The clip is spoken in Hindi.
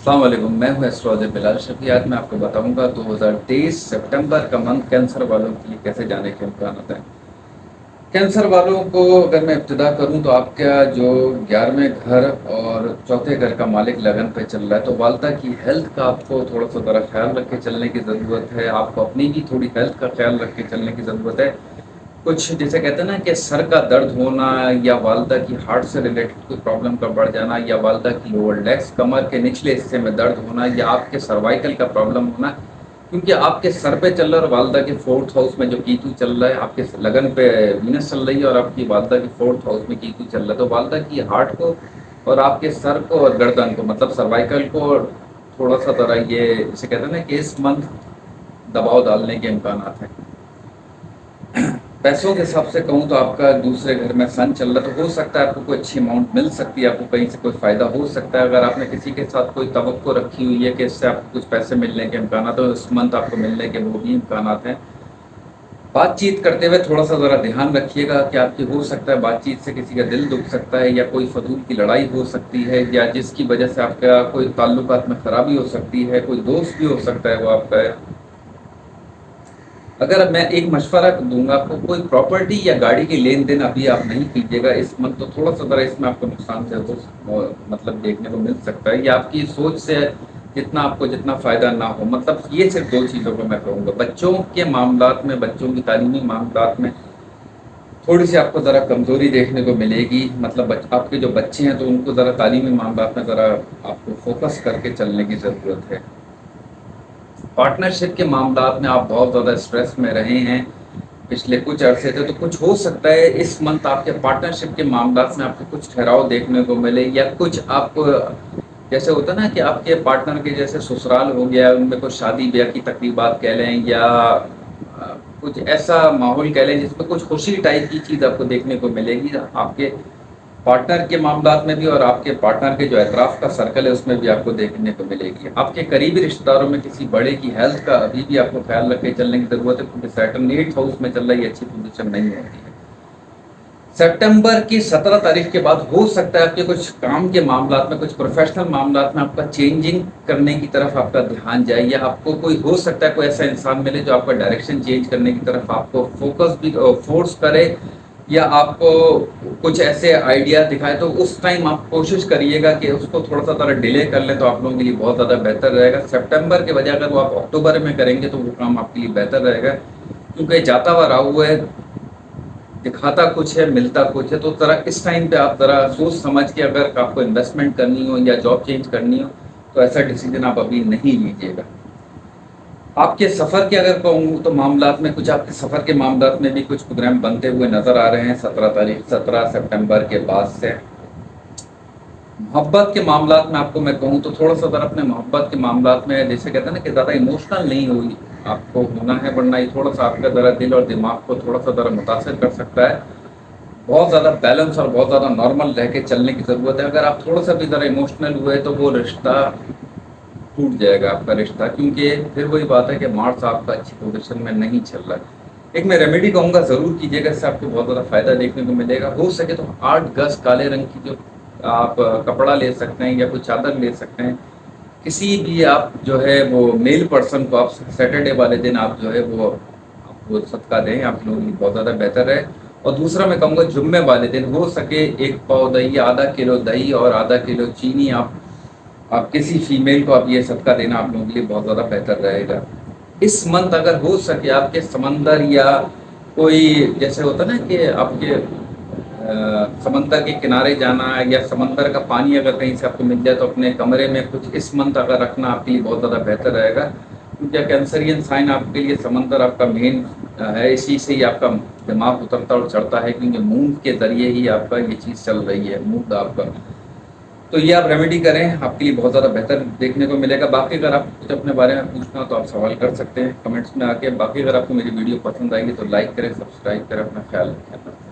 अस्सलाम वालेकुम, मैं हूं एस्ट्रोलॉजर बिलाल शफी। आज मैं आपको बताऊंगा 2023 सितंबर का मंथ कैंसर वालों के लिए कैसे जाने के इम्कान होते हैं। कैंसर वालों को अगर मैं इब्तिदा करूं तो आपका जो 11वें घर और चौथे घर का मालिक लगन पे चल रहा है, तो वालदा की हेल्थ का आपको थोड़ा सा ज़रा ख्याल रख के चलने की ज़रूरत है। आपको अपनी भी थोड़ी हेल्थ का ख्याल रख के चलने की ज़रूरत है। कुछ जिसे कहते हैं ना कि सर का दर्द होना या वालदा की हार्ट से रिलेटेड कोई प्रॉब्लम का बढ़ जाना या वालदा की लोअर लेग्स कमर के निचले हिस्से में दर्द होना या आपके सर्वाइकल का प्रॉब्लम होना, क्योंकि आपके सर पे चल रहा है और वालदा के फोर्थ हाउस में जो कीतु चल रहा है, आपके लगन पे वीनस चल रही है और आपकी वालदा की फोर्थ हाउस में कीतु चल रहा है, तो वालदा की हार्ट को और आपके सर को और गर्दन को मतलब सर्वाइकल को थोड़ा सा तरह ये जिसे कहते हैं ना कि इस मंथ दबाव डालने के इम्कान हैं। पैसों के हिसाब से कहूँ तो आपका दूसरे घर में सन चल रहा है, तो हो सकता है आपको कोई अच्छी अमाउंट मिल सकती है, आपको कहीं से कोई फ़ायदा हो सकता है। अगर आपने किसी के साथ कोई तवक्को रखी हुई है कि इससे आपको कुछ पैसे मिलने के इम्कान, तो इस मंथ आपको मिलने के वो भी इम्कान हैं। बातचीत करते हुए थोड़ा सा ज़रा ध्यान रखिएगा कि आपकी हो सकता है बातचीत से किसी का दिल दुख सकता है या कोई फजूल की लड़ाई हो सकती है या जिसकी वजह से आपका कोई ताल्लुकात में ख़राबी हो सकती है, कोई दोस्त भी हो सकता है वो आपका है। अगर मैं एक मशवरा दूंगा आपको, कोई प्रॉपर्टी या गाड़ी की लेन देन अभी आप नहीं कीजिएगा इस मंथ, तो थोड़ा सा ज़रा इसमें आपको नुकसान से हो मतलब देखने को मिल सकता है या आपकी सोच से जितना आपको जितना फ़ायदा ना हो। मतलब ये सिर्फ दो चीज़ों को मैं कहूँगा, बच्चों के मामलात में, बच्चों की तालीमी मामलात में थोड़ी सी आपको ज़रा कमज़ोरी देखने को मिलेगी। मतलब आपके जो बच्चे हैं तो उनको ज़रा तालीमी मामलात में ज़रा आपको फोकस करके चलने की ज़रूरत है। पार्टनरशिप के मामलात में आप बहुत ज़्यादा स्ट्रेस में रहे हैं पिछले कुछ अरसे से, तो कुछ हो सकता है इस मंथ आपके पार्टनरशिप के मामलात में आपको कुछ ठहराव देखने को मिले या कुछ आपको जैसे होता है ना कि आपके पार्टनर के जैसे ससुराल हो गया, उनमें कुछ शादी ब्याह की तकरीबात कह लें या कुछ ऐसा माहौल कह लें जिसमें कुछ खुशी टाइप की चीज़ आपको देखने को मिलेगी आपके पार्टनर के मामलात में भी और आपके पार्टनर के जो एतराफ़ का सर्कल है उसमें भी आपको देखने को मिलेगी। आपके करीबी रिश्तेदारों में किसी बड़े की हेल्थ का अभी भी आपको ख्याल रख के चलने की ज़रूरत है, क्योंकि सैटर्न 8th हाउस में चल रही अच्छी पोजीशन नहीं होती है। सितंबर की 17 तारीख के बाद हो सकता है आपके कुछ काम के मामलात में, कुछ प्रोफेशनल मामलात में आपका चेंजिंग करने की तरफ आपका ध्यान जाए या आपको कोई हो सकता है कोई ऐसा इंसान मिले जो आपका डायरेक्शन चेंज करने की तरफ आपको फोकस भी फोर्स करे या आपको कुछ ऐसे आइडिया दिखाए, तो उस टाइम आप कोशिश करिएगा कि उसको थोड़ा सा ज़रा डिले कर लें तो आप लोगों के लिए बहुत ज़्यादा बेहतर रहेगा। सितंबर के बजाय अगर वो आप अक्टूबर में करेंगे तो वो काम आपके लिए बेहतर रहेगा, क्योंकि जाता हुआ राहु है, दिखाता कुछ है मिलता कुछ है। तो ज़रा इस टाइम पे आप ज़रा सोच समझ के अगर आपको इन्वेस्टमेंट करनी हो या जॉब चेंज करनी हो तो ऐसा डिसीजन आप अभी नहीं लीजिएगा। आपके सफ़र के अगर कहूँ तो मामलात में कुछ आपके सफ़र के मामलात में भी कुछ प्रोग्राम बनते हुए नज़र आ रहे हैं 17 सितंबर के बाद से। मोहब्बत के मामलात में आपको मैं कहूँ तो थोड़ा सा ज़रा अपने मोहब्बत के मामलात में जैसे कहते हैं ना कि ज़्यादा इमोशनल नहीं हुई आपको होना है, वरना ये थोड़ा सा आपका ज़रा दिल और दिमाग को थोड़ा सा ज़रा मुतासर कर सकता है। बहुत ज़्यादा बैलेंस और बहुत ज़्यादा नॉर्मल रह के चलने की ज़रूरत है। अगर आप थोड़ा सा भी ज़रा इमोशनल हुए तो वो रिश्ता टूट जाएगा आपका रिश्ता, क्योंकि फिर वही बात है कि मार्स आपका अच्छी पोजीशन में नहीं चल रहा है। एक मैं रेमेडी कहूँगा ज़रूर कीजिएगा, इससे आपको बहुत ज़्यादा फ़ायदा देखने को मिलेगा। हो सके तो 8 गज काले रंग की जो आप कपड़ा ले सकते हैं या कोई चादर ले सकते हैं, किसी भी आप जो है वो मेल पर्सन को आप सैटरडे वाले दिन आप जो है वो सदका दें, आप लोगों के लिए बहुत ज़्यादा बेहतर है। और दूसरा मैं कहूँगा जुम्मे वाले दिन हो सके 1 पाव दही, आधा किलो दही और आधा किलो चीनी आप किसी फीमेल को आप ये सदका देना आप लोगों के लिए बहुत ज़्यादा बेहतर रहेगा। इस मंथ अगर हो सके आपके समंदर या कोई जैसे होता ना कि आपके समंदर के किनारे जाना या समंदर का पानी अगर कहीं से आपको मिल जाए तो अपने कमरे में कुछ इस मंथ अगर रखना आपके लिए बहुत ज़्यादा बेहतर रहेगा, क्योंकि कैंसरियन साइन आपके लिए समंदर आपका मेन है। इसी से ही आपका दिमाग उतरता और चढ़ता है, क्योंकि मूड के ज़रिए ही आपका ये चीज़ चल रही है, मूड आपका। तो ये आप रेमेडी करें, आपके लिए बहुत ज़्यादा बेहतर देखने को मिलेगा। बाकी अगर आप कुछ अपने बारे में पूछना हो तो आप सवाल कर सकते हैं कमेंट्स में आके। बाकी अगर आपको मेरी वीडियो पसंद आएगी तो लाइक करें, सब्सक्राइब करें, अपना ख्याल रखें।